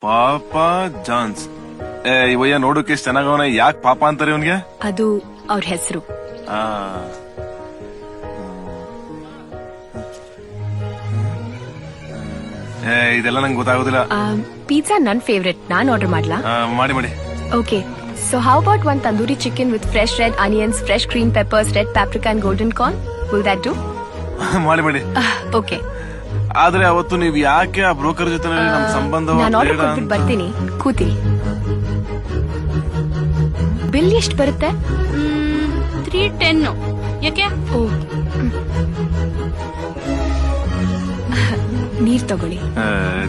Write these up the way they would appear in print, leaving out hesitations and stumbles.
ಪಾಪ ಜಾನ್ಸ್. ಇವಯ್ಯ ನೋಡೋಕೆ ಎಷ್ಟು ಚೆನ್ನಾಗವನ, ಯಾಕೆ ಪಾಪ ಅಂತಾರೆ ಇವನ್ಗೆ? ಅದು ಅವ್ರ ಹೆಸರು. ಇದೆಲ್ಲ ನಂಗೆ ಗೊತ್ತಾಗೋದಿಲ್ಲ. ಪಿಜ್ಜಾ ನನ್ ಫೇವ್ರೆಟ್, ನಾನ್ ಆರ್ಡರ್ ಮಾಡ್ಲಾ? ಮಾಡಿ ಮಾಡಿ. Okay, so how about one tandoori chicken with fresh red onions, fresh green peppers, red paprika and golden corn? Will that do? ಮಾಡಿ ಮಾಡಿ. ಓಕೆ, ಆದ್ರೆ ಅವತ್ತು ನೀವ್ ಯಾಕೆ ಆ ಬ್ರೋಕರ್ ಜೊತೆ ನಮ್ ಸಂಬಂಧ ನಾನು ಆರ್ಡರ್ ಕೊಟ್ಬಿಟ್ಟು ಬರ್ತೀನಿ, ಕೂತಿ. ಬಿಲ್ ಎಷ್ಟು ಬರುತ್ತೆ? 310. ಯಾಕೆ? ಓ, ನೀರ್ ತಗೊಳ್ಳಿ.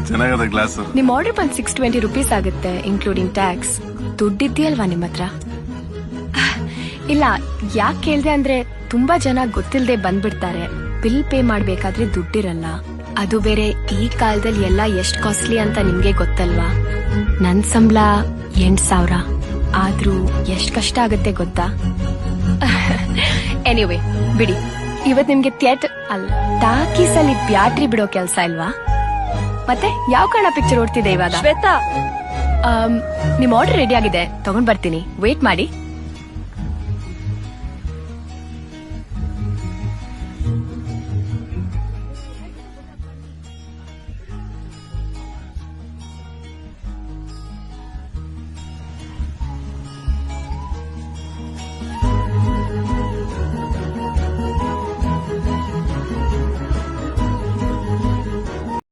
ಚೆನ್ನಾಗದ ಗ್ಲಾಸ್. ನಿಮ್ ಆರ್ಡರ್ ಬಂದ್ 620 rupees ಆಗುತ್ತೆ, ಇನ್ಕ್ಲೂಡಿಂಗ್ ಟ್ಯಾಕ್ಸ್. ದುಡ್ಡಿದ್ಯಲ್ವಾ ನಿಮ್ ಹತ್ರ? ಇಲ್ಲ, ಯಾಕೆ ಕೇಳ್ದೆ ಅಂದ್ರೆ ತುಂಬಾ ಜನ ಗೊತ್ತಿಲ್ದೆ ಬಂದ್ಬಿಡ್ತಾರೆ. ಬಿಲ್ ಪೇ ಮಾಡ್ಬೇಕಾದ್ರೆ ದುಡ್ಡಿರಲ್ಲ. ಅದು ಬೇರೆ ಈ ಕಾಲದಲ್ಲಿ ಎಲ್ಲ ಎಷ್ಟ್ ಕಾಸ್ಟ್ಲಿ ಅಂತ ನಿಮ್ಗೆ ಗೊತ್ತಲ್ವಾ? ನನ್ ಸಂಬಳ 8,000, ಆದ್ರೂ ಎಷ್ಟ್ ಕಷ್ಟ ಆಗುತ್ತೆ ಗೊತ್ತಾ? ಎನಿವೇ ಬಿಡಿ. ಇವತ್ ನಿಮ್ಗೆ ಥಿಯೇಟರ್ ಅಲ್ಲ, ಟಾಕೀಸ್ ಅಲ್ಲಿ ಬ್ಯಾಟ್ರಿ ಬಿಡೋ ಕೆಲ್ಸ ಇಲ್ವಾ? ಮತ್ತೆ ಯಾವ ಕನ್ನಡ ಪಿಕ್ಚರ್ ಓಡ್ತಿದೆ ಇವಾಗ? ಶ್ವೇತಾ, ನಿಮ್ ಆರ್ಡರ್ ರೆಡಿ ಆಗಿದೆ, ತಗೊಂಡ್ ಬರ್ತೀನಿ, ವೇಟ್ ಮಾಡಿ.